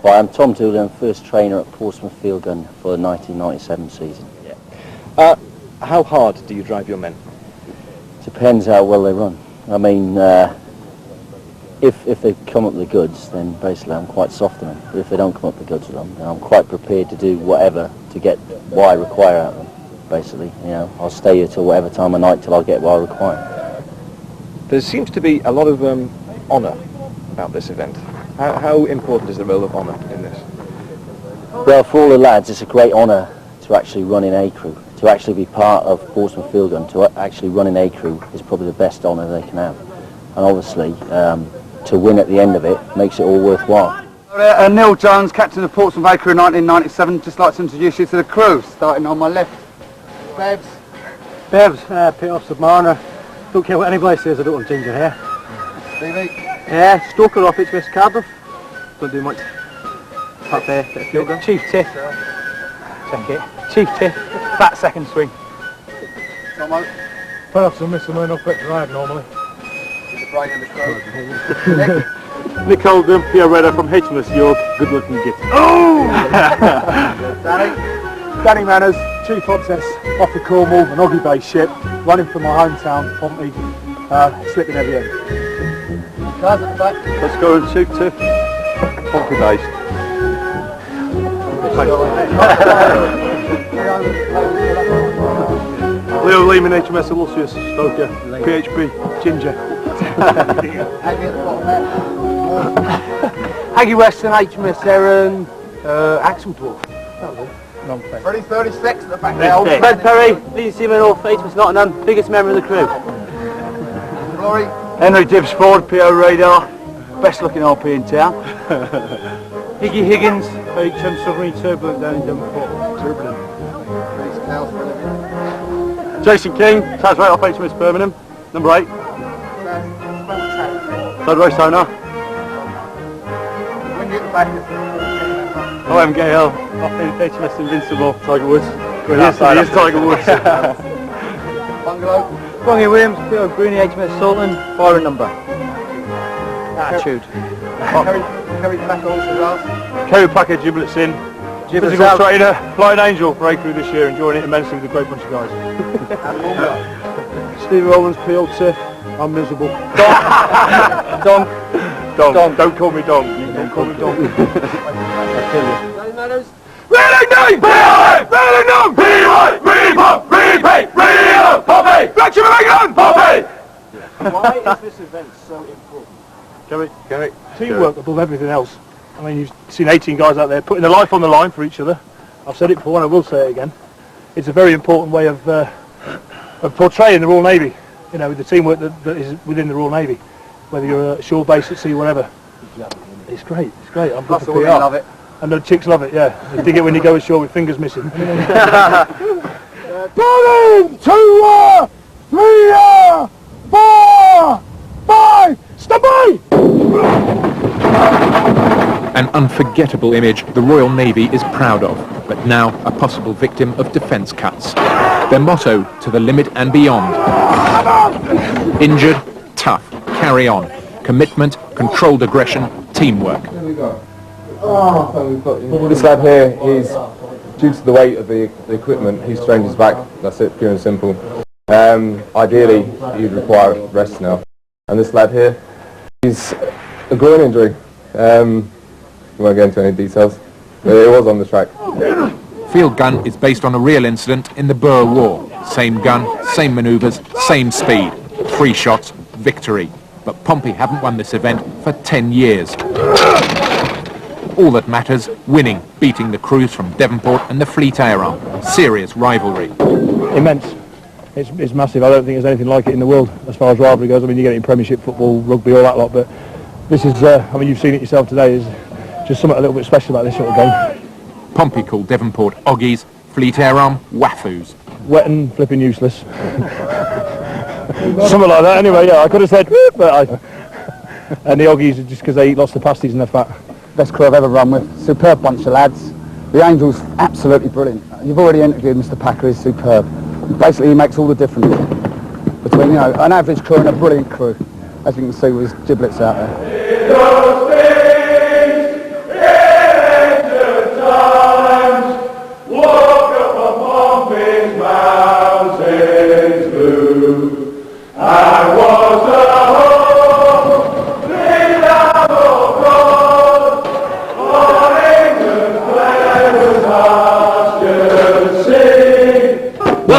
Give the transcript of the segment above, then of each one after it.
Well, I'm Tom Dooley, I'm first trainer at Portsmouth Field Gun for the 1997 season. Yeah. How hard do you drive your men? Depends how well they run. I mean, if they come up with the goods, then basically I'm quite soft on them. But if they don't come up with the goods with them, then I'm quite prepared to do whatever to get what I require out of them. Basically, you know, I'll stay here till whatever time of night till I get what I require. There seems to be a lot of honour about this event. How important is the role of honour in this? Well, for all the lads, it's a great honour to actually run in A crew. To actually be part of Portsmouth Field Gun, to actually run in A crew is probably the best honour they can have. And obviously, to win at the end of it makes it all worthwhile. Neil Jones, captain of Portsmouth A crew in 1997. Just like to introduce you to the crew, starting on my left. Bebs. Peter Submariner. Don't care what anybody says, I don't want ginger hair. Stevie. Yeah, Stoker off HMS Cardiff. Don't do much. Up there, bit of field gun. Chief Tiff. Check it. Chief Tiff. Fat second swing. Tomo. Perhaps I miss the man up at drive normally. He's the brain in the crew. Nick Oldham, Pierre Redder from HMS York. Good looking gift. Oh! Danny Manners, Chief Obsess, off the Cornwall, an Oggy Bay ship, running from my hometown, Pompey, slipping every end. Guys at the back. Let's go and Chief Tiff, Pompey based. Leo Lehman, HMS Illustrious, Stoker, PHP, Ginger. Aggie Weston, HMS Erin, Axel Dwarf. Freddie 36 at the back there. Fred Perry, leading seaman off HMS Nottingham, biggest member of the crew. Glory. Henry Dibbs Ford, PO Radar, best looking RP in town. Higgy Higgins, HM Submarine Turbulent down in Devonport. Turbulent. Jason King, Taz right off HMS Birmingham, number 8. Third race owner. OM Gale, off HMS Invincible, Tiger Woods. Yes, he is Tiger Woods. Bungalow. Bongie Williams, Peter Bruni, HMS Sultan, fire number. Attitude. Kerry Packer also last. Kerry Packer, Giblets in. Physical trainer, Flying Angel for A crew this year, enjoying it immensely with a great bunch of guys. Steve Rowlands, PO Tiff, I'm miserable. Dong. Don't call me Dong. You don't call me Dong. I'll kill you. Reading name! Reading name! P-I! Repop! Repeat! Radio! Poppy! Black Jamaican! Poppy! Why is this event so important? Kerry. Teamwork above everything else. I mean, you've seen 18 guys out there putting their life on the line for each other. I've said it before and I will say it again. It's a very important way of portraying the Royal Navy, you know, with the teamwork that is within the Royal Navy, whether you're shore base at sea, whatever. It's great. I'm good for PR. Love it. And the chicks love it, yeah. They dig it when you go ashore with fingers missing. 1, 2, 3, 4, 5, stand by! An unforgettable image the Royal Navy is proud of, but now a possible victim of defence cuts. Their motto, to the limit and beyond. Injured, tough, carry on. Commitment, controlled aggression, teamwork. This lad here is, due to the weight of the equipment, he's strained his back. That's it, pure and simple. Ideally, he'd require rest now. And this lad here, he's a groin injury. We won't get into any details, but it was on the track. Field gun is based on a real incident in the Boer War. Same gun, same manoeuvres, same speed. 3 shots, victory. But Pompey haven't won this event for 10 years. All that matters, winning, beating the crews from Devonport and the Fleet Air Arm. Serious rivalry. Immense. It's massive. I don't think there's anything like it in the world as far as rivalry goes. I mean, you get it in Premiership football, rugby, all that lot, but this is, I mean, you've seen it yourself today, is just something a little bit special about this sort of game. Pompey called Devonport Oggies, Fleet Air Arm Wafoos. Wet and flipping useless. Something like that, anyway, yeah. I could have said, but and the Oggies are just because they eat lots of pasties and they're fat. Best crew I've ever run with. Superb bunch of lads. The Angel's absolutely brilliant. You've already interviewed Mr. Packer, he's superb. Basically, he makes all the difference between, you know, an average crew and a brilliant crew. As you can see with his giblets out there.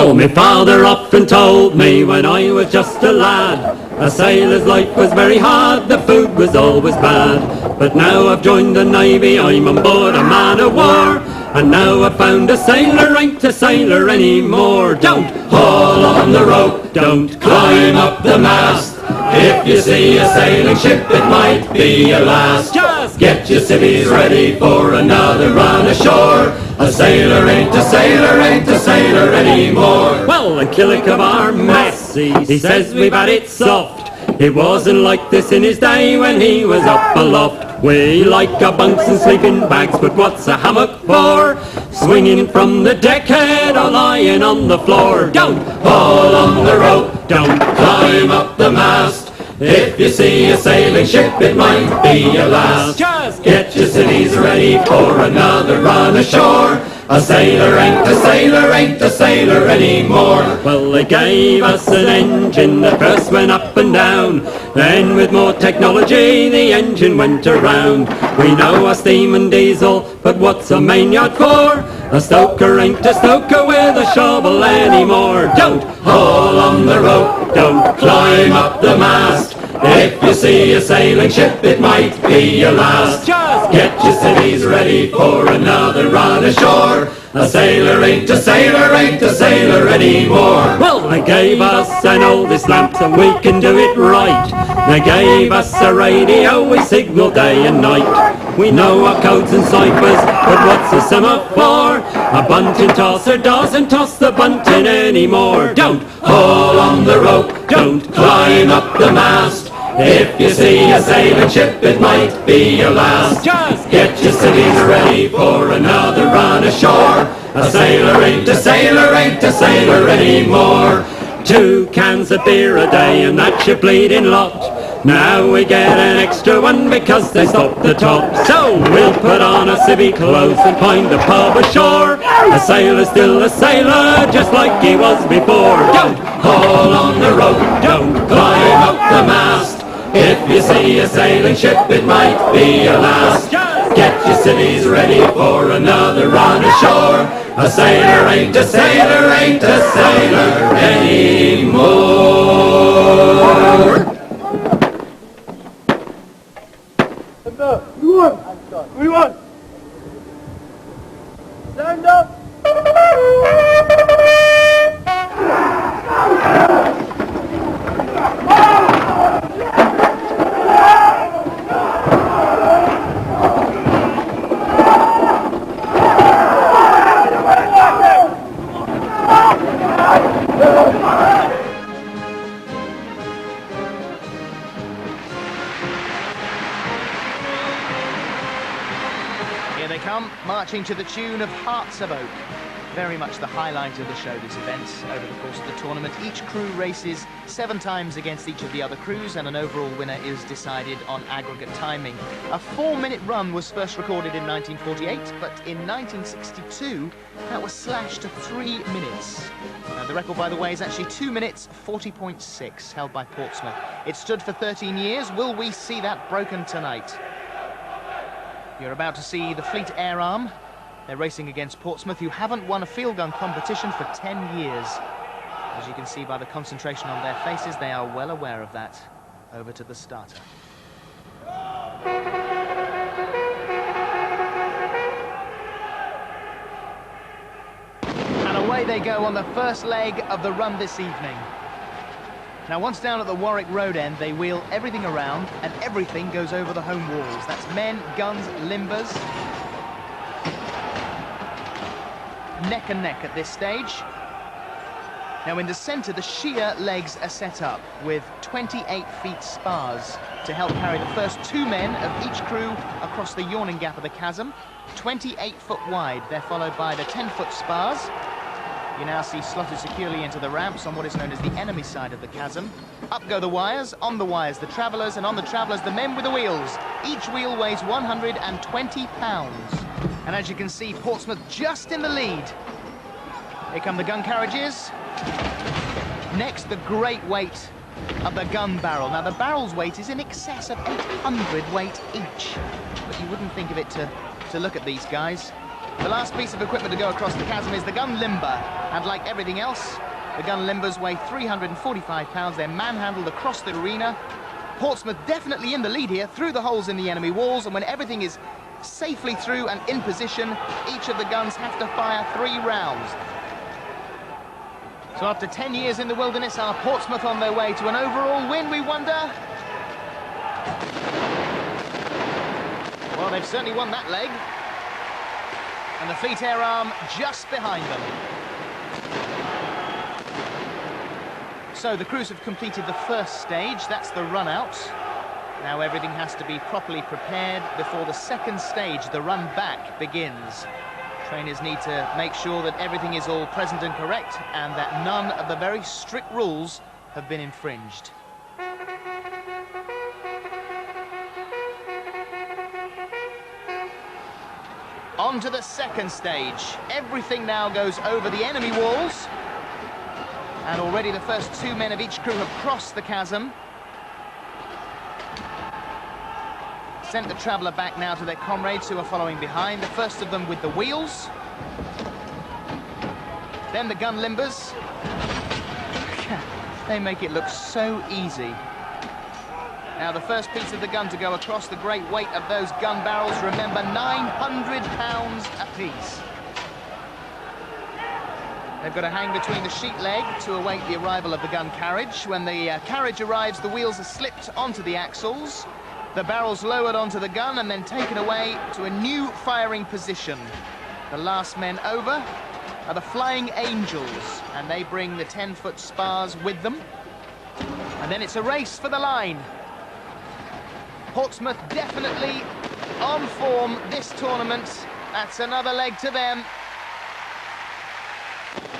Well, my father often told me when I was just a lad, a sailor's life was very hard, the food was always bad. But now I've joined the Navy, I'm on board a man of war, and now I've found a sailor ain't a sailor anymore. Don't haul on the rope, don't climb up the mast. If you see a sailing ship, it might be your last. Just get your civvies ready for another run ashore. A sailor ain't a sailor, ain't a sailor anymore. Well, the Killick of our mess, he says we've had it soft. It wasn't like this in his day when he was up aloft. We like our bunks and sleeping bags, but what's a hammock for? Swinging from the deckhead or lying on the floor. Don't haul on the rope, don't climb up the mast. If you see a sailing ship, it might be your last. Just get your civvies ready for another run ashore. A sailor ain't a sailor, ain't a sailor anymore. Well, they gave us an engine that first went up and down. Then with more technology, the engine went around. We know our steam and diesel, but what's a mainyard for? A stoker ain't a stoker with a shovel anymore. Don't haul on the rope, don't climb up the mast. If you see a sailing ship, it might be your last. Just get your civvies ready for another run ashore. A sailor ain't a sailor, ain't a sailor anymore. Well, they gave us an oldest lamp so we can do it right. They gave us a radio, we signal day and night. We know our codes and ciphers, but what's a semaphore? A bunting tosser doesn't toss the bunting anymore. Don't haul on the rope, don't climb up the mast. If you see a sailing ship, it might be your last. Just get your civvies ready for another run ashore. A sailor ain't a sailor, ain't a sailor anymore. 2 cans of beer a day and that's your bleeding lot. Now we get an extra one because they stopped the top. So we'll put on our civvy clothes and find a pub ashore. A sailor's still a sailor, just like he was before. Don't haul on the rope, don't climb up the mast. If you see a sailing ship, it might be your last. Get your civvies ready for another run ashore. A sailor ain't a sailor, ain't a sailor anymore. We won! Stand up! Here they come, marching to the tune of Hearts of Oak. Very much the highlight of the show, these events over the course of the tournament. Each crew races 7 times against each of the other crews, and an overall winner is decided on aggregate timing. A 4-minute run was first recorded in 1948, but in 1962 that was slashed to 3 minutes. Now the record, by the way, is actually 2 minutes 40.6, held by Portsmouth. It stood for 13 years. Will we see that broken tonight? You're about to see the Fleet Air Arm. They're racing against Portsmouth, who haven't won a field gun competition for 10 years. As you can see by the concentration on their faces, they are well aware of that. Over to the starter. And away they go on the first leg of the run this evening. Now, once down at the Warwick Road end, they wheel everything around, and everything goes over the home walls. That's men, guns, limbers. Neck and neck at this stage. Now in the centre, the sheer legs are set up with 28 feet spars to help carry the first 2 men of each crew across the yawning gap of the chasm. 28 foot wide, they're followed by the 10-foot spars. You now see slotted securely into the ramps on what is known as the enemy side of the chasm. Up go the wires, on the wires the travellers, and on the travellers the men with the wheels. Each wheel weighs 120 pounds. And as you can see, Portsmouth just in the lead. Here come the gun carriages. Next, the great weight of the gun barrel. Now, the barrel's weight is in excess of 800 weight each. But you wouldn't think of it to look at these guys. The last piece of equipment to go across the chasm is the gun limber, and like everything else, the gun limbers weigh 345 pounds. They're manhandled across the arena. Portsmouth definitely in the lead here, through the holes in the enemy walls, and when everything is safely through and in position, each of the guns have to fire 3 rounds. So after 10 years in the wilderness, are Portsmouth on their way to an overall win, we wonder? Well, they've certainly won that leg. And the Fleet Air Arm just behind them. So the crews have completed the first stage, that's the run out. Now everything has to be properly prepared before the second stage, the run back, begins. Trainers need to make sure that everything is all present and correct and that none of the very strict rules have been infringed. On to the second stage. Everything now goes over the enemy walls. And already the first 2 men of each crew have crossed the chasm. Sent the traveller back now to their comrades who are following behind. The first of them with the wheels. Then the gun limbers. They make it look so easy. Now the first piece of the gun to go across, the great weight of those gun barrels, remember, 900 pounds apiece. They've got to hang between the sheet leg to await the arrival of the gun carriage. When the carriage arrives, the wheels are slipped onto the axles, the barrels lowered onto the gun and then taken away to a new firing position. The last men over are the Flying Angels, and they bring the 10-foot spars with them. And then it's a race for the line. Portsmouth definitely on form this tournament. That's another leg to them.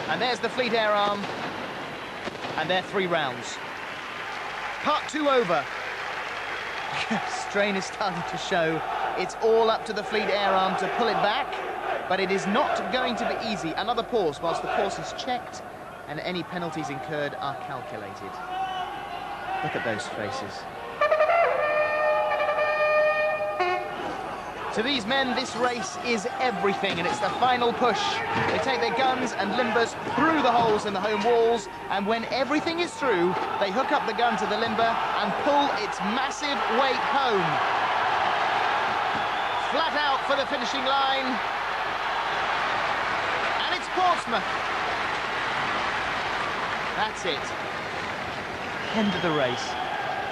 And there's the Fleet Air Arm. And they're 3 rounds. Part 2 over. Strain is starting to show. It's all up to the Fleet Air Arm to pull it back. But it is not going to be easy. Another pause whilst the course is checked and any penalties incurred are calculated. Look at those faces. To these men, this race is everything, and it's the final push. They take their guns and limbers through the holes in the home walls, and when everything is through, they hook up the gun to the limber and pull its massive weight home. Flat out for the finishing line. And it's Portsmouth. That's it. End of the race.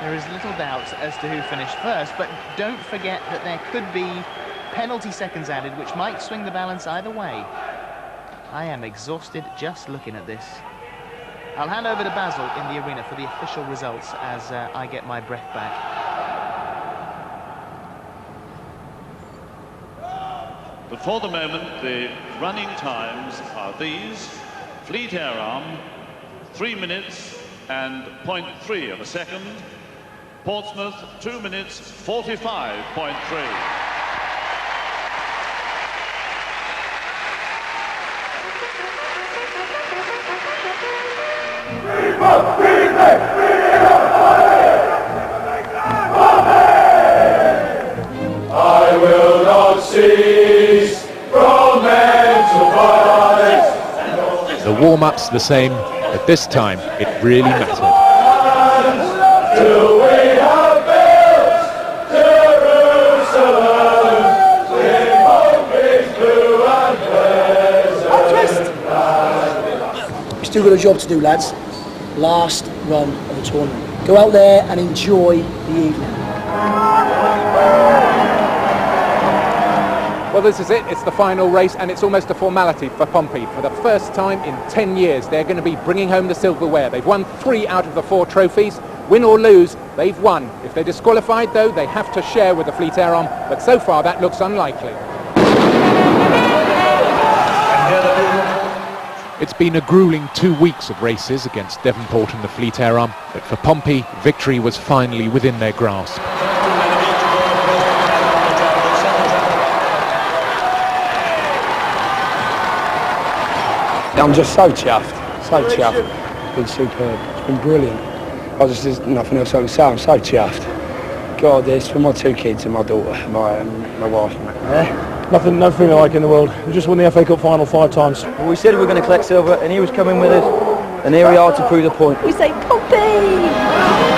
There is little doubt as to who finished first, but don't forget that there could be penalty seconds added, which might swing the balance either way. I am exhausted just looking at this. I'll hand over to Basil in the arena for the official results as I get my breath back. But for the moment, the running times are these. Fleet Air Arm, 3 minutes and 0.3 of a second. Portsmouth, 2 minutes, 45.3. I will not cease from mental violence. The warm-up's the same, but this time it really mattered. Till we have built Jerusalem in both blue and pleasant. We've still got a job to do, lads. Last run of the tournament. Go out there and enjoy the evening. Well, this is it. It's the final race, and it's almost a formality for Pompey. For the first time in 10 years, they're going to be bringing home the silverware. They've won 3 out of the 4 trophies. Win or lose, they've won. If they're disqualified, though, they have to share with the Fleet Air Arm, but so far that looks unlikely. It's been a gruelling 2 weeks of races against Devonport and the Fleet Air Arm, but for Pompey, victory was finally within their grasp. I'm just so chuffed, so chuffed. It's been superb, it's been brilliant. There's nothing else I can say, I'm so chuffed. God, it's for my 2 kids and my daughter, my wife, mate. Yeah? Nothing, no feeling like in the world. We just won the FA Cup final 5 times. Well, we said we were going to collect silver, and he was coming with us, and here we are to prove the point. We say, Pompey!